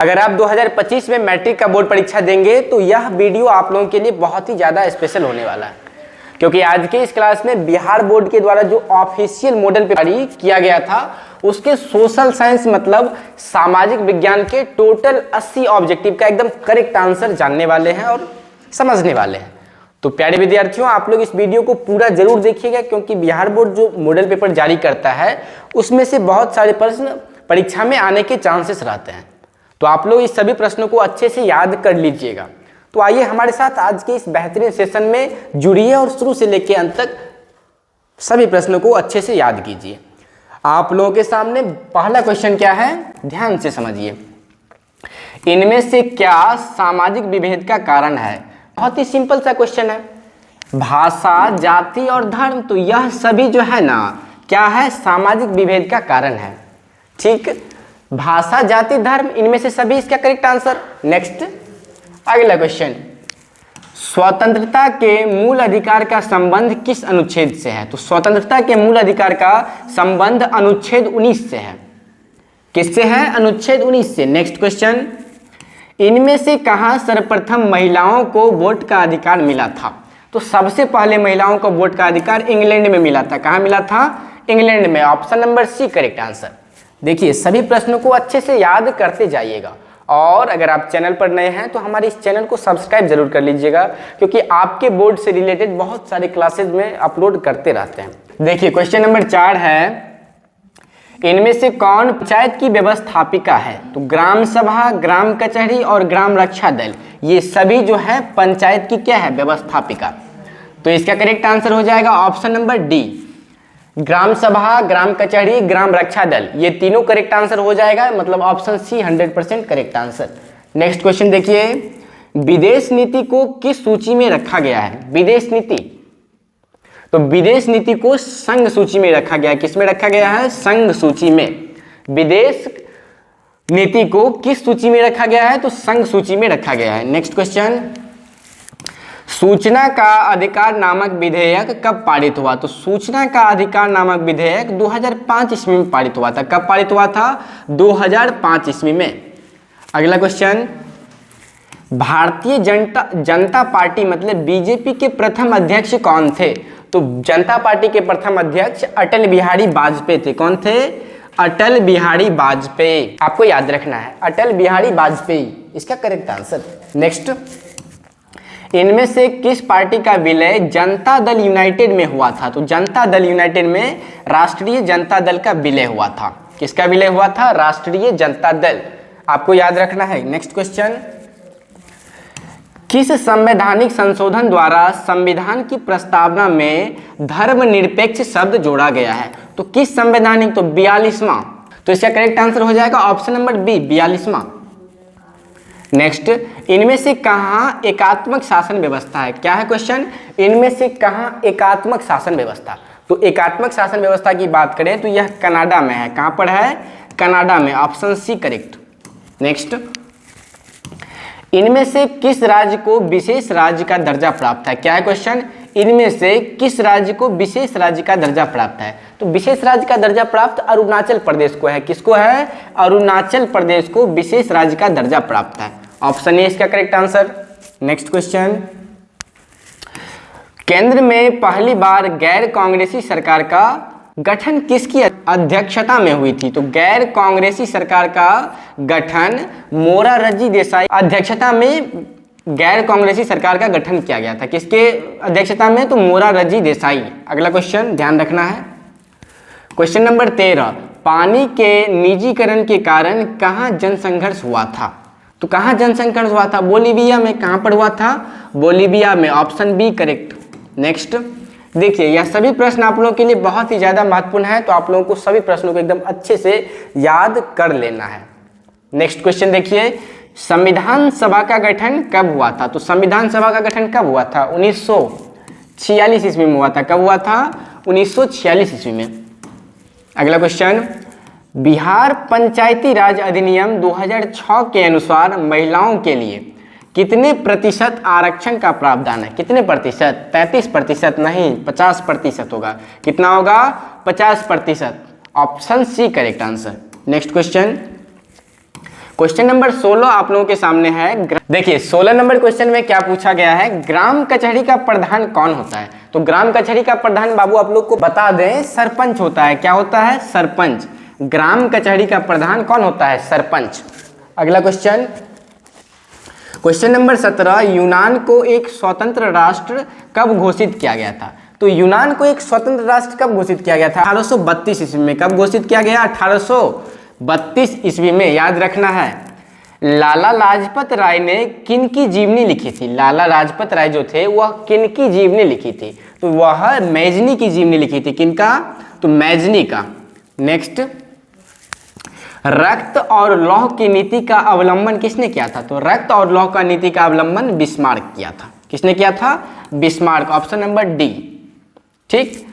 अगर आप 2025 में मैट्रिक का बोर्ड परीक्षा देंगे तो यह वीडियो आप लोगों के लिए बहुत ही ज़्यादा स्पेशल होने वाला है, क्योंकि आज के इस क्लास में बिहार बोर्ड के द्वारा जो ऑफिशियल मॉडल पेपर जारी किया गया था उसके सोशल साइंस मतलब सामाजिक विज्ञान के टोटल 80 ऑब्जेक्टिव का एकदम करेक्ट आंसर जानने वाले हैं और समझने वाले हैं। तो प्यारे विद्यार्थियों, आप लोग इस वीडियो को पूरा जरूर देखिएगा, क्योंकि बिहार बोर्ड जो मॉडल पेपर जारी करता है उसमें से बहुत सारे प्रश्न परीक्षा में आने के चांसेस रहते हैं। तो आप लोग इस सभी प्रश्नों को अच्छे से याद कर लीजिएगा। तो आइए हमारे साथ आज के इस बेहतरीन सेशन में जुड़िए और शुरू से लेकर अंत तक सभी प्रश्नों को अच्छे से याद कीजिए। आप लोगों के सामने पहला क्वेश्चन क्या है, ध्यान से समझिए। इनमें से क्या सामाजिक विभेद का कारण है? बहुत ही सिंपल सा क्वेश्चन है। भाषा, जाति और धर्म, तो यह सभी जो है ना क्या है, सामाजिक विभेद का कारण है। ठीक, भाषा, जाति, धर्म, इनमें से सभी इसका करेक्ट आंसर। नेक्स्ट अगला क्वेश्चन, स्वतंत्रता के मूल अधिकार का संबंध किस अनुच्छेद से है? तो स्वतंत्रता के मूल अधिकार का संबंध अनुच्छेद 19 से है। किससे है? अनुच्छेद 19 से। नेक्स्ट क्वेश्चन, इनमें से कहाँ सर्वप्रथम महिलाओं को वोट का अधिकार मिला था? तो सबसे पहले महिलाओं को वोट का अधिकार इंग्लैंड में मिला था। कहाँ मिला था? इंग्लैंड में। Option number C correct answer. देखिए, सभी प्रश्नों को अच्छे से याद करते जाइएगा, और अगर आप चैनल पर नए हैं तो हमारे इस चैनल को सब्सक्राइब जरूर कर लीजिएगा, क्योंकि आपके बोर्ड से रिलेटेड बहुत सारे क्लासेस में अपलोड करते रहते हैं। देखिए, क्वेश्चन नंबर 4 है, इनमें से कौन पंचायत की व्यवस्थापिका है? तो ग्राम सभा, ग्राम कचहरी और ग्राम रक्षा दल, ये सभी जो है पंचायत की क्या है? व्यवस्थापिका। तो इसका करेक्ट आंसर हो जाएगा ऑप्शन नंबर डी। ग्राम सभा, ग्राम कचहरी, ग्राम रक्षा दल, ये तीनों करेक्ट आंसर हो जाएगा, मतलब option C 100% correct answer. Next question देखिए, विदेश नीति को किस सूची में रखा गया है? विदेश नीति, तो विदेश नीति को संघ सूची में रखा गया है। किस में रखा गया है? संघ सूची में। विदेश नीति को किस सूची में रखा गया है? तो संघ सूची में रखा गया है। नेक्स्ट क्वेश्चन, सूचना का अधिकार नामक विधेयक कब पारित हुआ? तो सूचना का अधिकार नामक विधेयक 2005 ईस्वी में पारित हुआ था। कब पारित हुआ था? 2005 ईस्वी में। अगला क्वेश्चन, भारतीय जनता पार्टी मतलब बीजेपी के प्रथम अध्यक्ष कौन थे? तो जनता पार्टी के प्रथम अध्यक्ष अटल बिहारी वाजपेयी थे। कौन थे? अटल बिहारी वाजपेयी। आपको याद रखना है, अटल बिहारी वाजपेयी इसका करेक्ट आंसर। नेक्स्ट, इनमें से किस पार्टी का विलय जनता दल यूनाइटेड में हुआ था? तो जनता दल यूनाइटेड में राष्ट्रीय जनता दल का विलय हुआ था। किसका विलय हुआ था? राष्ट्रीय जनता दल। आपको याद रखना है। नेक्स्ट क्वेश्चन, किस संवैधानिक संशोधन द्वारा संविधान की प्रस्तावना में धर्मनिरपेक्ष शब्द जोड़ा गया है? तो किस संवैधानिक? तो 42वां। तो इसका करेक्ट आंसर हो जाएगा ऑप्शन नंबर बी, 42वां। नेक्स्ट, इनमें से कहाँ एकात्मक शासन व्यवस्था है? क्या है क्वेश्चन? इनमें से कहाँ एकात्मक शासन व्यवस्था? तो एकात्मक शासन व्यवस्था की बात करें तो यह कनाडा में है। कहाँ पर है? कनाडा में। Option C correct. नेक्स्ट, इनमें से किस राज्य को विशेष राज्य का दर्जा प्राप्त है? क्या है क्वेश्चन? इनमें से किस राज्य को विशेष राज्य का दर्जा प्राप्त है? तो विशेष राज्य का दर्जा प्राप्त अरुणाचल प्रदेश को है। किसको है? अरुणाचल प्रदेश को विशेष राज्य का दर्जा प्राप्त है। ऑप्शन ए इसका करेक्ट आंसर। नेक्स्ट क्वेश्चन, केंद्र में पहली बार गैर कांग्रेसी सरकार का गठन किसकी अध्यक्षता में हुई थी? तो गैर कांग्रेसी सरकार का गठन मोरारजी देसाई अध्यक्षता में गैर कांग्रेसी सरकार का गठन किया गया था। किसके अध्यक्षता में? तो मोरारजी देसाई। अगला क्वेश्चन ध्यान रखना है, क्वेश्चन नंबर 13, पानी के निजीकरण के कारण कहाँ जनसंघर्ष हुआ था? तो कहाँ जनसंघर्ष हुआ था? बोलीविया में। कहाँ पर हुआ था? बोलीविया में। Option B correct. नेक्स्ट देखिए, यह सभी प्रश्न आप लोगों के लिए बहुत ही ज़्यादा महत्वपूर्ण है, तो आप लोगों को सभी प्रश्नों को एकदम अच्छे से याद कर लेना है। नेक्स्ट क्वेश्चन देखिए, संविधान सभा का गठन कब हुआ था? तो संविधान सभा का गठन कब हुआ था? 1946 ईस्वी में हुआ था। कब हुआ था? 1946 ईस्वी में। अगला क्वेश्चन, बिहार पंचायती राज अधिनियम 2006 के अनुसार महिलाओं के लिए कितने प्रतिशत आरक्षण का प्रावधान है? कितने प्रतिशत? 33% नहीं, 50% होगा। कितना होगा? 50%। Option C correct answer. Next question, question number 16 आप लोगों के सामने है। देखिए 16 नंबर क्वेश्चन में क्या पूछा गया है, ग्राम कचहरी का प्रधान कौन होता है। तो ग्राम कचहरी का प्रधान बाबू आप लोग को बता दें सरपंच होता है। क्या होता है, सरपंच। ग्राम कचहरी का प्रधान कौन होता है, सरपंच। अगला क्वेश्चन, क्वेश्चन नंबर 17, यूनान को एक स्वतंत्र राष्ट्र कब घोषित किया गया था। तो यूनान को एक स्वतंत्र राष्ट्र कब घोषित किया गया था, 1832 ईस्वी में। कब घोषित किया गया, 1832 ईस्वी में। याद रखना है। लाला लाजपत राय ने किन की जीवनी लिखी थी। लाला लाजपत राय जो थे वह किन की जीवनी लिखी थी, तो वह मैजनी की जीवनी लिखी थी। किनका, तो मैजनी का। नेक्स्ट, रक्त और लौह की नीति का अवलंबन किसने किया था। तो रक्त और लौह का नीति का अवलंबन बिस्मार्क किया था। किसने किया था, बिस्मार्क। Option number D. ठीक,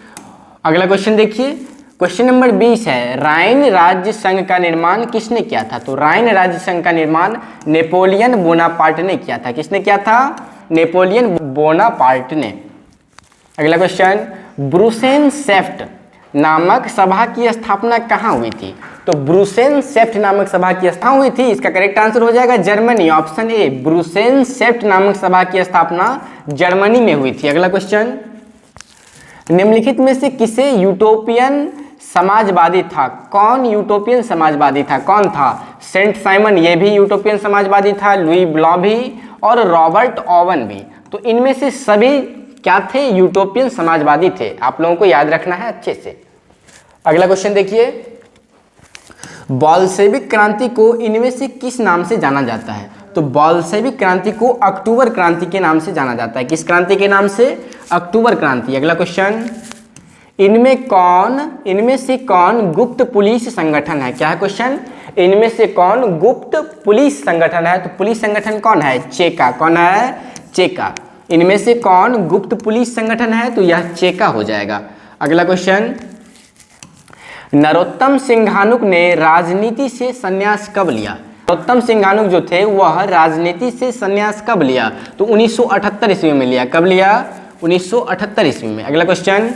अगला क्वेश्चन देखिए, क्वेश्चन नंबर 20 है, राइन राज्य संघ का निर्माण किसने किया था। तो राइन राज्य संघ का निर्माण नेपोलियन बोनापार्ट ने किया था। किसने किया था, नेपोलियन बोनापार्ट ने। अगला क्वेश्चन, ब्रुसेनसेफ्ट नामक सभा की स्थापना कहाँ हुई थी। तो ब्रुसेनसेफ्ट नामक सभा की स्थापना हुई थी, इसका करेक्ट आंसर हो जाएगा जर्मनी। ऑप्शन ए, ब्रुसेनसेफ्ट नामक सभा की स्थापना जर्मनी में हुई थी। अगला क्वेश्चन, निम्नलिखित में से किसे यूटोपियन समाजवादी था। कौन यूटोपियन समाजवादी था, कौन था, सेंट साइमन, ये भी यूटोपियन समाजवादी था, लुई ब्लॉ भी और रॉबर्ट ओवन भी। तो इनमें से सभी क्या थे, यूटोपियन समाजवादी थे। आप लोगों को याद रखना है अच्छे से। अगला क्वेश्चन देखिए, बोल्शेविक क्रांति को इनमें से किस नाम से जाना जाता है। तो बोल्शेविक क्रांति को अक्टूबर क्रांति के नाम से जाना जाता है। किस क्रांति के नाम से, अक्टूबर क्रांति। अगला क्वेश्चन, इनमें से कौन गुप्त पुलिस संगठन है। क्या है क्वेश्चन, इनमें से कौन गुप्त पुलिस संगठन है। तो पुलिस संगठन कौन है, चेका। कौन है, चेका। इनमें से कौन गुप्त पुलिस संगठन है, तो यह चेका हो जाएगा। अगला क्वेश्चन, नरोत्तम सिंघानुक ने राजनीति से संन्यास कब लिया। नरोत्तम सिंघानुक जो थे वह राजनीति से संन्यास कब लिया। तो 1978 ईस्वी में लिया। कब लिया, 1978 ईस्वी में। अगला क्वेश्चन,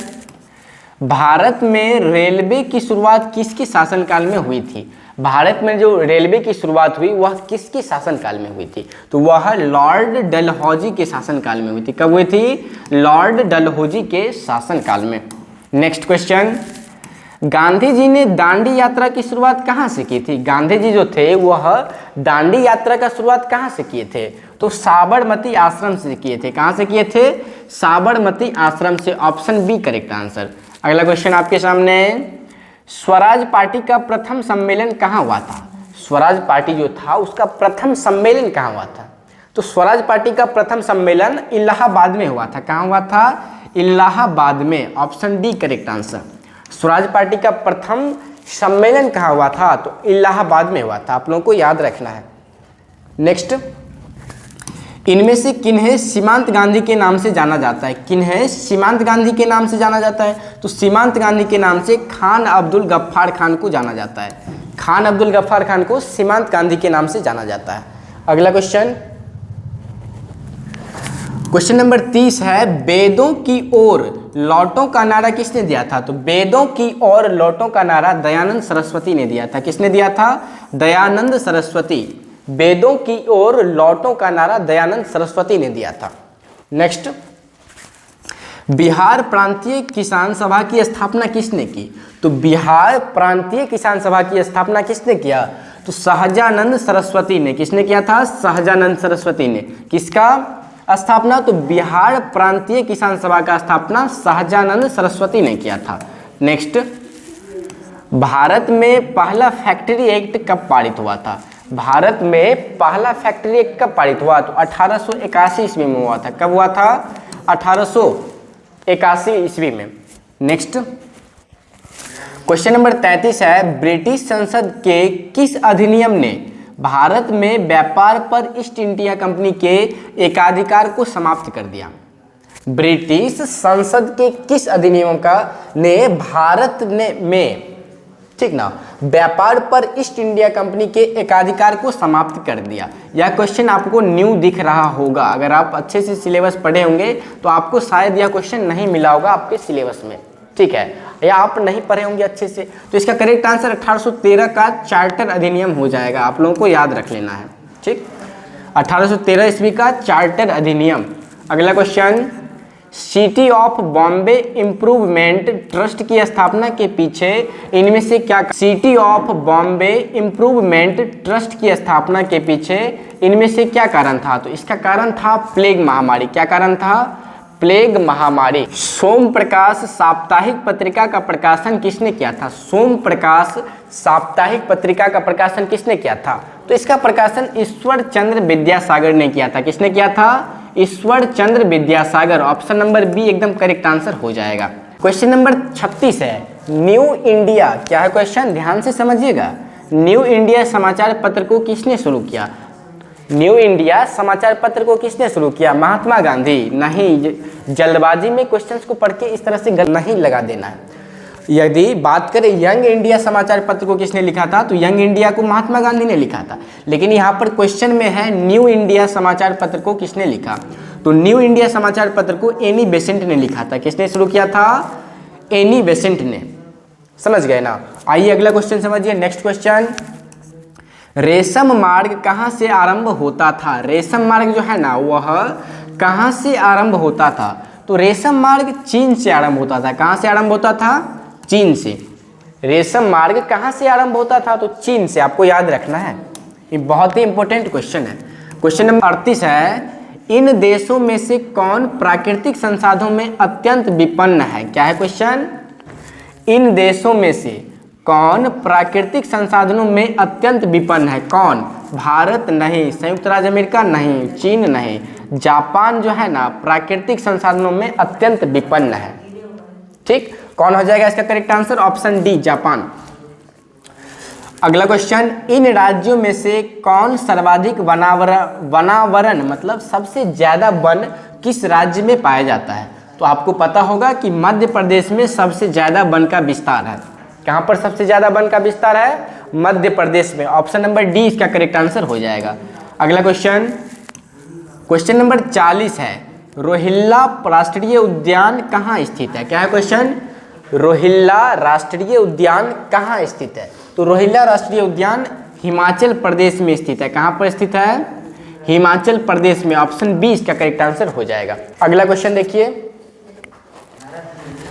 भारत में रेलवे की शुरुआत किसके शासनकाल में हुई थी। भारत में जो रेलवे की शुरुआत हुई वह किसके शासनकाल में हुई थी। तो वह लॉर्ड डलहौजी के शासनकाल में हुई थी। कब हुई थी, लॉर्ड डलहौजी के शासनकाल में। नेक्स्ट क्वेश्चन, गांधी जी ने दांडी यात्रा की शुरुआत कहाँ से की थी। गांधी जी जो थे वह दांडी यात्रा का शुरुआत कहाँ से किए थे। तो साबरमती आश्रम से किए थे। कहाँ से किए थे, साबरमती आश्रम से। Option B correct answer. अगला क्वेश्चन आपके सामने, स्वराज पार्टी का प्रथम सम्मेलन कहाँ हुआ था। स्वराज पार्टी जो था उसका प्रथम सम्मेलन कहाँ हुआ था। तो स्वराज पार्टी का प्रथम सम्मेलन इलाहाबाद में हुआ था। कहाँ हुआ था, इलाहाबाद में। Option D correct answer. Swaraj party का प्रथम सम्मेलन कहाँ हुआ था, तो इलाहाबाद में हुआ था। आप लोगों को याद रखना है। नेक्स्ट, इनमें से किन्हें सीमांत गांधी के नाम से जाना जाता है। किन्हें सीमांत गांधी के नाम से जाना जाता है। तो सीमांत गांधी के नाम से खान अब्दुल गफ्फार खान को जाना जाता है। खान अब्दुल गफ्फार खान को सीमांत गांधी के नाम से जाना जाता है। अगला क्वेश्चन, क्वेश्चन नंबर 30 है, वेदों की ओर लौटों का नारा किसने दिया था। तो वेदों की ओर लौटों का नारा दयानंद सरस्वती ने दिया था। किसने दिया था, दयानंद सरस्वती। वेदों की ओर लौटों का नारा दयानंद सरस्वती ने दिया था। नेक्स्ट, बिहार प्रांतीय किसान सभा की स्थापना किसने की। तो बिहार प्रांतीय किसान सभा की स्थापना किसने किया, तो सहजानंद सरस्वती ने। किसने किया था, सहजानंद सरस्वती ने। किसका स्थापना, तो बिहार प्रांतीय किसान सभा का स्थापना सहजानंद सरस्वती ने किया था। नेक्स्ट, भारत में पहला फैक्ट्री एक्ट कब पारित हुआ था। भारत में पहला फैक्ट्री एक्ट कब पारित हुआ, तो 1881 ईस्वी में हुआ था। कब हुआ था, 1881 ईस्वी में। नेक्स्ट, क्वेश्चन नंबर 33 है, ब्रिटिश संसद के किस अधिनियम ने भारत में व्यापार पर ईस्ट इंडिया कंपनी के एकाधिकार को समाप्त कर दिया। ब्रिटिश संसद के किस अधिनियम का ने भारत में ठीक ना व्यापार पर ईस्ट इंडिया कंपनी के एकाधिकार को समाप्त कर दिया। यह क्वेश्चन आपको न्यू दिख रहा होगा। अगर आप अच्छे से सिलेबस पढ़े होंगे तो आपको शायद यह क्वेश्चन नहीं मिला होगा आपके सिलेबस में। ठीक है, या आप नहीं पढ़े होंगे अच्छे से। तो इसका करेक्ट आंसर 1813 का चार्टर अधिनियम हो जाएगा, आप लोगों को याद रख लेना है। ठीक, 1813 ईस्वी का चार्टर अधिनियम। अगला question, city of Bombay improvement trust की स्थापना के पीछे इनमें से क्या, city of Bombay improvement trust की स्थापना के पीछे इनमें से क्या कारण था? तो इसका कारण था प्लेग महामारी। क्या कारण था? प्लेग महामारी। सोम प्रकाश साप्ताहिक पत्रिका का प्रकाशन किसने किया था? सोम प्रकाश साप्ताहिक पत्रिका का प्रकाशन किसने किया था? तो इसका प्रकाशन ईश्वर चंद्र विद्यासागर ने किया था। किसने किया था? Ishwar Chandra Vidyasagar. Option number B एकदम करेक्ट आंसर हो जाएगा। क्वेश्चन नंबर 36 है, न्यू इंडिया क्या है क्वेश्चन, ध्यान से समझिएगा। न्यू इंडिया समाचार पत्र को किसने शुरू किया? न्यू इंडिया समाचार पत्र को किसने शुरू किया? महात्मा गांधी। नहीं, जल्दबाजी में क्वेश्चंस को पढ़ के इस तरह से नहीं लगा देना है। यदि बात करें यंग इंडिया समाचार पत्र को किसने लिखा था, तो यंग इंडिया को महात्मा गांधी ने लिखा था। लेकिन यहाँ पर क्वेश्चन में है न्यू इंडिया समाचार पत्र को किसने लिखा, तो न्यू इंडिया समाचार पत्र को एनी बेसेंट ने लिखा था। किसने शुरू किया था? एनी बेसेंट ने। समझ गए ना? आइए अगला क्वेश्चन समझिए। नेक्स्ट क्वेश्चन, रेशम मार्ग कहाँ से आरंभ होता था? रेशम मार्ग जो है ना वह कहाँ से आरंभ होता था? तो रेशम मार्ग चीन से आरंभ होता था। कहाँ से आरंभ होता था? चीन से। रेशम मार्ग कहाँ से आरंभ होता था? तो चीन से। आपको याद रखना है, ये बहुत ही इंपॉर्टेंट क्वेश्चन है। क्वेश्चन नंबर 38 है, इन देशों में से कौन प्राकृतिक संसाधनों में अत्यंत विपन्न है? क्या है क्वेश्चन? इन देशों में से कौन प्राकृतिक संसाधनों में अत्यंत विपन्न है? कौन? भारत नहीं, संयुक्त राज्य अमेरिका नहीं, चीन नहीं, जापान जो है ना प्राकृतिक संसाधनों में अत्यंत विपन्न है। ठीक, कौन हो जाएगा इसका correct answer? Option D, Japan. अगला क्वेश्चन, इन राज्यों में से कौन सर्वाधिक वनावरण मतलब सबसे ज्यादा वन किस राज्य में पाया जाता है? तो आपको पता होगा कि मध्य प्रदेश में सबसे ज्यादा वन का विस्तार है। कहां पर सबसे ज्यादा वन का विस्तार है? मध्य प्रदेश में। ऑप्शन नंबर डी इसका करेक्ट आंसर हो जाएगा। अगला क्वेश्चन, क्वेश्चन नंबर 40 है, रोहिल्ला राष्ट्रीय उद्यान कहाँ स्थित है? क्या है क्वेश्चन? रोहिल्ला राष्ट्रीय उद्यान कहाँ स्थित है? तो रोहिल्ला राष्ट्रीय उद्यान हिमाचल प्रदेश में स्थित है। कहाँ पर स्थित है? हिमाचल प्रदेश में। ऑप्शन बी इसका करेक्ट आंसर हो जाएगा। अगला क्वेश्चन देखिए,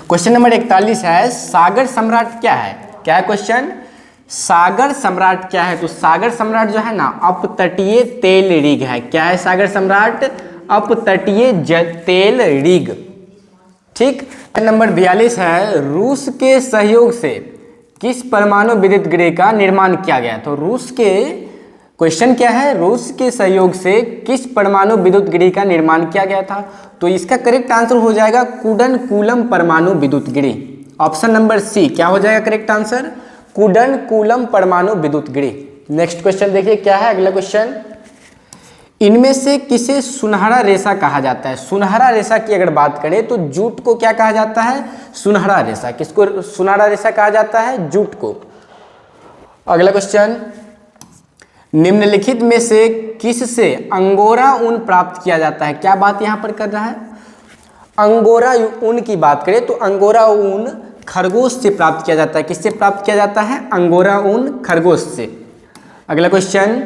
क्वेश्चन नंबर 41 है, सागर सम्राट क्या है? क्या है क्वेश्चन? सागर सम्राट क्या है? तो सागर सम्राट जो है ना अपतटीय तेल रिग है। क्या है सागर सम्राट? अपतटीय तेल रिग। ठीक, नंबर 42 है, रूस के सहयोग से किस परमाणु विद्युत गृह का निर्माण किया गया? तो रूस के, क्वेश्चन क्या है? रूस के सहयोग से किस परमाणु विद्युत गृह का निर्माण किया गया था? तो इसका करेक्ट आंसर हो जाएगा कुडनकुलम परमाणु विद्युत गृह। ऑप्शन नंबर सी क्या हो जाएगा करेक्ट आंसर? कुडनकुलम परमाणु विद्युत गृह। नेक्स्ट क्वेश्चन देखिए क्या है अगला क्वेश्चन, इनमें से किसे सुनहरा रेशा कहा जाता है? सुनहरा रेशा की अगर बात करें तो जूट को क्या कहा जाता है? सुनहरा रेशा। किसको सुनहरा रेशा कहा जाता है? जूट को। अगला क्वेश्चन, निम्नलिखित में से किससे अंगोरा ऊन प्राप्त किया जाता है? क्या बात यहां पर कर रहा है? अंगोरा ऊन की बात करें तो अंगोरा ऊन खरगोश से प्राप्त किया जाता है। किससे प्राप्त किया जाता है? अंगोरा ऊन खरगोश से। अगला क्वेश्चन,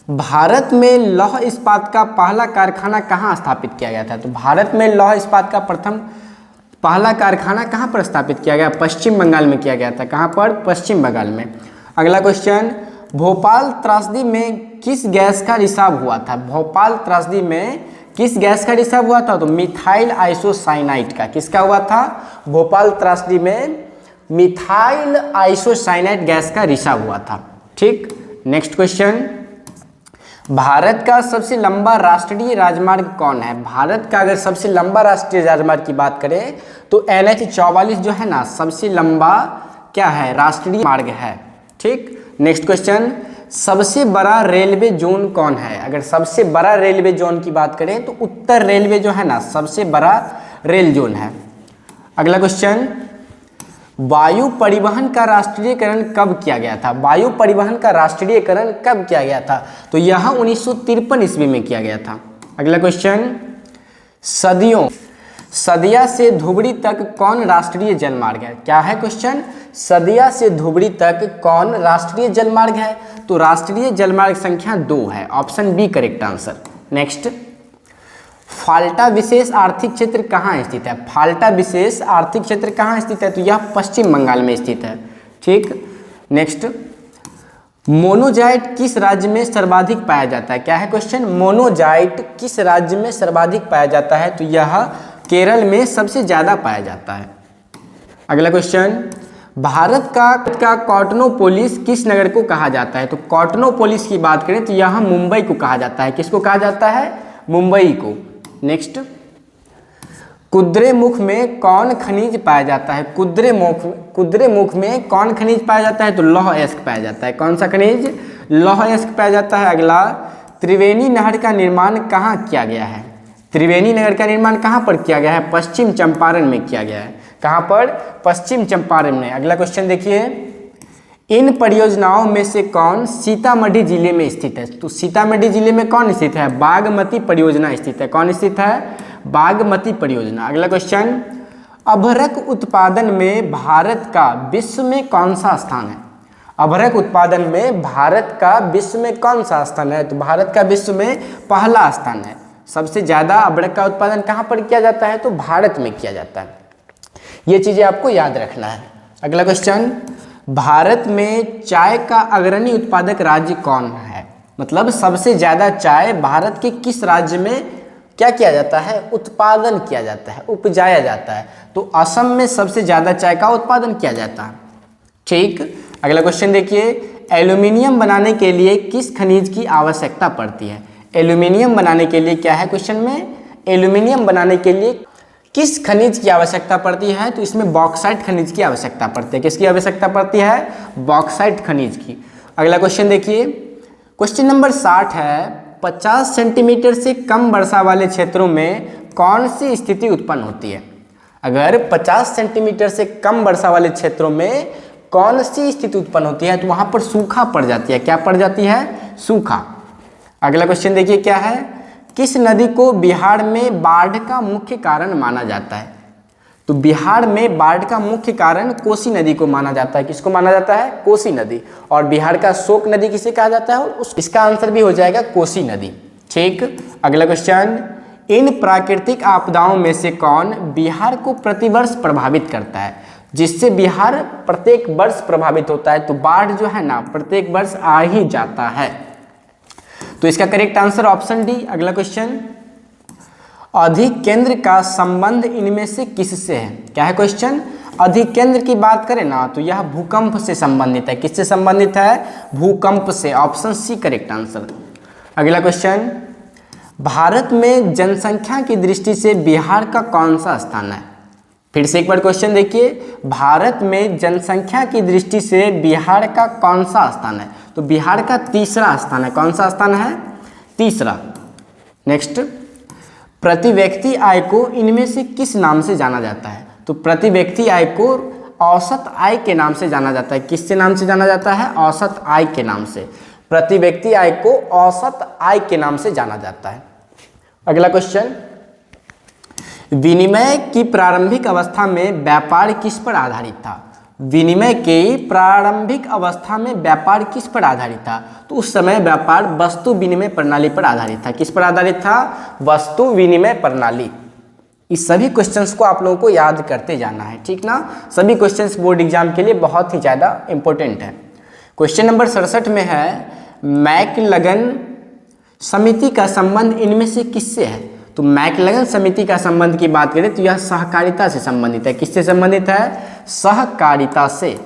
भारत में लौह इस्पात का पहला कारखाना कहाँ स्थापित किया गया था? तो भारत में लौह इस्पात का पहला कारखाना कहाँ पर स्थापित किया गया? पश्चिम बंगाल में किया गया था। कहाँ पर? पश्चिम बंगाल में। अगला क्वेश्चन, भोपाल त्रासदी में किस गैस का रिसाव हुआ था? भोपाल त्रासदी में किस गैस का रिसाव हुआ था? तो मिथाइल आइसोसाइनाइड का। किसका हुआ था? भोपाल त्रासदी में मिथाइल आइसोसाइनाइड गैस का रिसाव हुआ था। ठीक, नेक्स्ट क्वेश्चन, भारत का सबसे लंबा राष्ट्रीय राजमार्ग कौन है? भारत का अगर सबसे लंबा राष्ट्रीय राजमार्ग की बात करें तो NH-44 जो है ना सबसे लंबा क्या है? राष्ट्रीय मार्ग है। ठीक, नेक्स्ट क्वेश्चन, सबसे बड़ा रेलवे जोन कौन है? अगर सबसे बड़ा रेलवे जोन की बात करें तो उत्तर रेलवे जो है ना सबसे बड़ा रेल जोन है। अगला क्वेश्चन, वायु परिवहन का राष्ट्रीयकरण कब किया गया था? वायु परिवहन का राष्ट्रीयकरण कब किया गया था? तो यह 1953 ईस्वी में किया गया था। अगला क्वेश्चन, सदिया से धुबरी तक कौन राष्ट्रीय जलमार्ग है? क्या है क्वेश्चन? सदिया से धुबरी तक कौन राष्ट्रीय जलमार्ग है? तो राष्ट्रीय जलमार्ग संख्या 2 है, option B correct answer. Next, Falta विशेष आर्थिक क्षेत्र कहाँ स्थित है? फाल्टा विशेष आर्थिक क्षेत्र कहाँ स्थित है? तो यह पश्चिम बंगाल में स्थित है। ठीक। नेक्स्ट, मोनोजाइट किस राज्य में सर्वाधिक पाया जाता है? क्या है क्वेश्चन? मोनोजाइट किस राज्य में सर्वाधिक पाया जाता है? तो यह केरल में सबसे ज्यादा पाया जाता है। अगला क्वेश्चन, भारत का कॉटनोपोलिस किस नगर को कहा जाता है? तो कॉटनोपोलिस की बात करें तो यह मुंबई को कहा जाता है। किसको कहा जाता है? मुंबई को। नेक्स्ट, कुद्रेमुख में कौन खनिज पाया जाता है? कुद्रेमुख में कौन खनिज पाया जाता है? तो लौह अयस्क पाया जाता है। कौन सा खनिज? लौह अयस्क पाया जाता है। अगला, त्रिवेणी नहर का निर्माण कहाँ किया गया है? त्रिवेणी नहर का निर्माण कहाँ पर किया गया है? पश्चिम चंपारण में किया गया है। कहाँ पर? पश्चिम चंपारण में। अगला क्वेश्चन देखिए, इन परियोजनाओं में से कौन सीतामढ़ी जिले में स्थित है? तो सीतामढ़ी जिले में कौन स्थित है? बागमती परियोजना स्थित है। कौन स्थित है? बागमती परियोजना। अगला क्वेश्चन, अभ्रक उत्पादन में भारत का विश्व में कौन सा स्थान है? अभ्रक उत्पादन में भारत का विश्व में कौन सा स्थान है? तो भारत का विश्व में पहला स्थान है। सबसे ज्यादा अभ्रक का उत्पादन कहाँ पर किया जाता है? तो भारत में किया जाता है। ये चीजें आपको याद रखना है। अगला क्वेश्चन, भारत में चाय का अग्रणी उत्पादक राज्य कौन है? मतलब सबसे ज्यादा चाय भारत के किस राज्य में क्या किया जाता है? उत्पादन किया जाता है, उपजाया जाता है। तो असम में सबसे ज्यादा चाय का उत्पादन किया जाता है। ठीक। अगला क्वेश्चन देखिए, एल्यूमिनियम बनाने के लिए किस खनिज की आवश्यकता पड़ती है? एल्यूमिनियम बनाने के लिए क्या है क्वेश्चन में? एल्यूमिनियम बनाने के लिए किस खनिज की आवश्यकता पड़ती है? तो इसमें बॉक्साइट खनिज की आवश्यकता पड़ती है। किसकी आवश्यकता पड़ती है? बॉक्साइट खनिज की। अगला क्वेश्चन देखिए, क्वेश्चन नंबर 60 है, 50 सेंटीमीटर से कम वर्षा वाले क्षेत्रों में कौन सी स्थिति उत्पन्न होती है? अगर 50 सेंटीमीटर से कम वर्षा वाले क्षेत्रों में कौन सी स्थिति उत्पन्न होती है? तो वहां पर सूखा पड़ जाती है। क्या पड़ जाती है? सूखा। अगला क्वेश्चन देखिए क्या है, किस नदी को बिहार में बाढ़ का मुख्य कारण माना जाता है? तो बिहार में बाढ़ का मुख्य कारण कोसी नदी को माना जाता है। किसको माना जाता है? कोसी नदी। और बिहार का शोक नदी किसे कहा जाता है? इसका आंसर भी हो जाएगा कोसी नदी। ठीक। अगला क्वेश्चन, इन प्राकृतिक आपदाओं में से कौन बिहार को प्रतिवर्ष प्रभावित करता है? जिससे बिहार प्रत्येक वर्ष प्रभावित होता है। तो बाढ़ जो है ना प्रत्येक वर्ष आ ही जाता है। तो इसका करेक्ट आंसर ऑप्शन डी। अगला क्वेश्चन, अधिकेंद्र का संबंध इनमें से किससे है? क्या है क्वेश्चन? अधिकेंद्र की बात करें ना तो यह भूकंप से संबंधित है। किससे संबंधित है? भूकंप से। Option C correct answer. अगला क्वेश्चन, भारत में जनसंख्या की दृष्टि से बिहार का कौन सा स्थान है? फिर से एक बार क्वेश्चन देखिए, भारत में जनसंख्या की दृष्टि से बिहार का कौन सा स्थान है? तो बिहार का तीसरा स्थान है। कौन सा स्थान है? तीसरा। नेक्स्ट, प्रति व्यक्ति आय को इनमें से किस नाम से जाना जाता है? तो प्रति व्यक्ति आय को औसत आय के नाम से जाना जाता है। किससे नाम से जाना जाता है? औसत आय के नाम से। प्रति व्यक्ति आय को औसत आय के नाम से जाना जाता है। अगला क्वेश्चन, विनिमय की प्रारंभिक अवस्था में व्यापार किस पर आधारित था? विनिमय की प्रारंभिक अवस्था में व्यापार किस पर आधारित था? तो उस समय व्यापार वस्तु विनिमय प्रणाली पर आधारित था। किस पर आधारित था? वस्तु विनिमय प्रणाली। इस सभी क्वेश्चंस को आप लोगों को याद करते जाना है। ठीक ना? सभी क्वेश्चंस बोर्ड एग्जाम के लिए बहुत ही ज़्यादा इंपॉर्टेंट है। क्वेश्चन नंबर 67 में है, मैकलगन समिति का संबंध इनमें से किससे है? तो मैकलगन समिति का संबंध की बात करें तो यह सहकारिता से संबंधित है। किससे संबंधित है? सहकारिता से।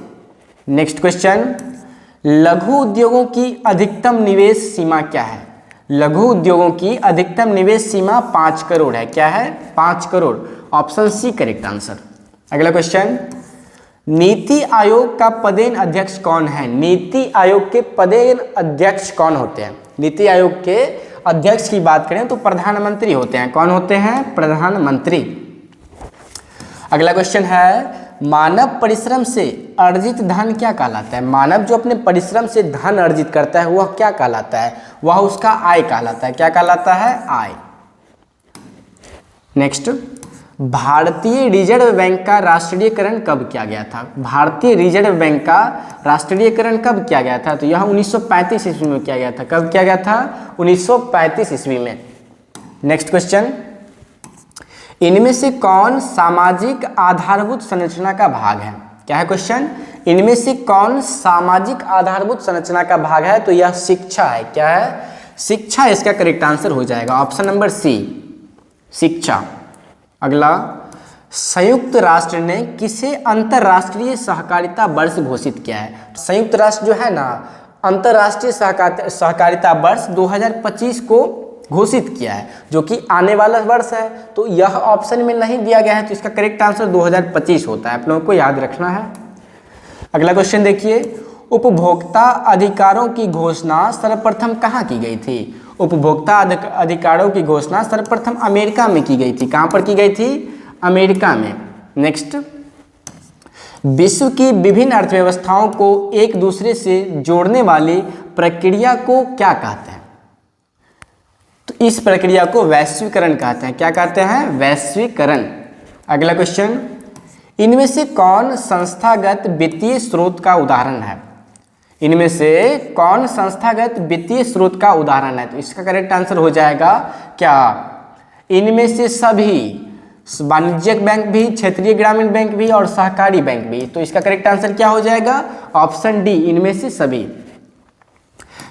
नेक्स्ट क्वेश्चन, लघु उद्योगों की अधिकतम निवेश सीमा क्या है? लघु उद्योगों की अधिकतम निवेश सीमा 5 करोड़ है। क्या है? 5 crore. Option C correct answer. अगला क्वेश्चन, नीति आयोग का पदेन अध्यक्ष कौन है? नीति आयोग के पदेन अध्यक्ष कौन होते हैं? नीति आयोग के अध्यक्ष की बात करें तो प्रधानमंत्री होते हैं। कौन होते हैं? प्रधानमंत्री। अगला क्वेश्चन है, मानव परिश्रम से अर्जित धन क्या कहलाता है? मानव जो अपने परिश्रम से धन अर्जित करता है वह क्या कहलाता है? वह उसका आय कहलाता है। क्या कहलाता है? आय। नेक्स्ट, भारतीय रिजर्व बैंक का राष्ट्रीयकरण कब किया गया था? भारतीय रिजर्व बैंक का राष्ट्रीयकरण कब किया गया था? तो यह 1935 ईस्वी में किया गया था। कब किया गया था? 1935 ईस्वी में। नेक्स्ट क्वेश्चन, इनमें से कौन सामाजिक आधारभूत संरचना का भाग है? क्या है क्वेश्चन? इनमें से कौन सामाजिक आधारभूत संरचना का भाग है? तो यह शिक्षा है। क्या है? शिक्षा इसका करेक्ट आंसर हो जाएगा, ऑप्शन नंबर सी, शिक्षा। अगला, संयुक्त राष्ट्र ने किसे अंतरराष्ट्रीय सहकारिता वर्ष घोषित किया है? संयुक्त राष्ट्र जो है ना, अंतरराष्ट्रीय सहकारिता वर्ष 2025 को घोषित किया है, जो कि आने वाला वर्ष है। तो यह ऑप्शन में नहीं दिया गया है, तो इसका करेक्ट आंसर 2025 होता है। आप लोगों को याद रखना है। अगला क्वेश्चन देखिए, उपभोक्ता अधिकारों की घोषणा सर्वप्रथम कहाँ की गई थी? उपभोक्ता अधिकारों की घोषणा सर्वप्रथम अमेरिका में की गई थी। कहाँ पर की गई थी? अमेरिका में। नेक्स्ट, विश्व की विभिन्न अर्थव्यवस्थाओं को एक दूसरे से जोड़ने वाली प्रक्रिया को क्या कहते हैं? तो इस प्रक्रिया को वैश्वीकरण कहते हैं। क्या कहते हैं? वैश्वीकरण। अगला क्वेश्चन, इनमें से कौन संस्थागत वित्तीय स्रोत का उदाहरण है? इनमें से कौन संस्थागत वित्तीय स्रोत का उदाहरण है? तो इसका करेक्ट आंसर हो जाएगा क्या? इनमें से सभी, वाणिज्यिक बैंक भी, क्षेत्रीय ग्रामीण बैंक भी और सहकारी बैंक भी। तो इसका करेक्ट आंसर क्या हो जाएगा? ऑप्शन डी, इनमें से सभी।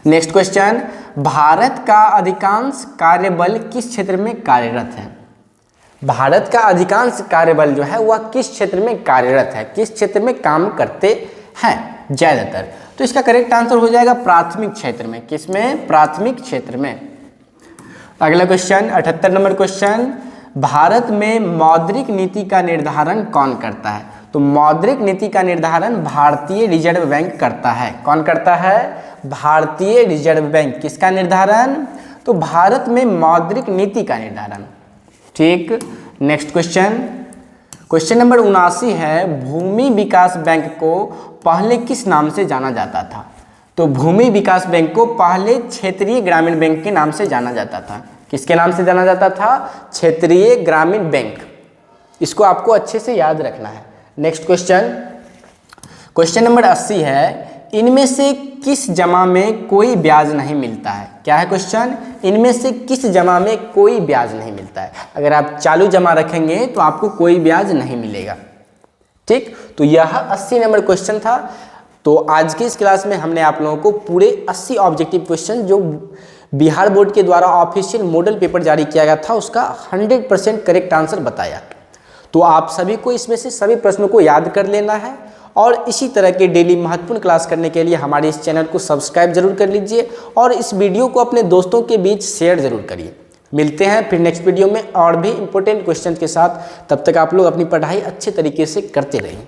नेक्स्ट क्वेश्चन, भारत का अधिकांश कार्यबल किस क्षेत्र में कार्यरत है? भारत का अधिकांश कार्यबल जो है वह किस क्षेत्र में कार्यरत है, किस क्षेत्र में काम करते हैं ज्यादातर? तो इसका करेक्ट आंसर हो जाएगा प्राथमिक क्षेत्र में। किसमें? प्राथमिक क्षेत्र में। अगला क्वेश्चन, 78 नंबर क्वेश्चन, भारत में मौद्रिक नीति का निर्धारण कौन करता है? तो मौद्रिक नीति का निर्धारण भारतीय रिजर्व बैंक करता है। कौन करता है? भारतीय रिजर्व बैंक। किसका निर्धारण? तो भारत में मौद्रिक नीति का निर्धारण। ठीक। नेक्स्ट क्वेश्चन, क्वेश्चन नंबर 79 है, भूमि विकास बैंक को पहले किस नाम से जाना जाता था? तो भूमि विकास बैंक को पहले क्षेत्रीय ग्रामीण बैंक के नाम से जाना जाता था। किसके नाम से जाना जाता था? क्षेत्रीय ग्रामीण बैंक। इसको आपको अच्छे से याद रखना है। नेक्स्ट क्वेश्चन, क्वेश्चन नंबर 80 है, इनमें से किस जमा में कोई ब्याज नहीं मिलता है? क्या है क्वेश्चन? इनमें से किस जमा में कोई ब्याज नहीं मिलता है? अगर आप चालू जमा रखेंगे तो आपको कोई ब्याज नहीं मिलेगा। ठीक, तो यह 80 नंबर क्वेश्चन था। तो आज की इस क्लास में हमने आप लोगों को पूरे 80 ऑब्जेक्टिव क्वेश्चन जो बिहार बोर्ड के द्वारा ऑफिशियल मॉडल पेपर जारी किया गया था उसका 100% करेक्ट आंसर बताया। तो आप सभी को इसमें से सभी प्रश्नों को याद कर लेना है और इसी तरह के डेली महत्वपूर्ण क्लास करने के लिए हमारे इस चैनल को सब्सक्राइब जरूर कर लीजिए और इस वीडियो को अपने दोस्तों के बीच शेयर जरूर करिए। मिलते हैं फिर नेक्स्ट वीडियो में और भी इंपॉर्टेंट क्वेश्चन के साथ। तब तक आप लोग अपनी पढ़ाई अच्छे तरीके से करते रहें।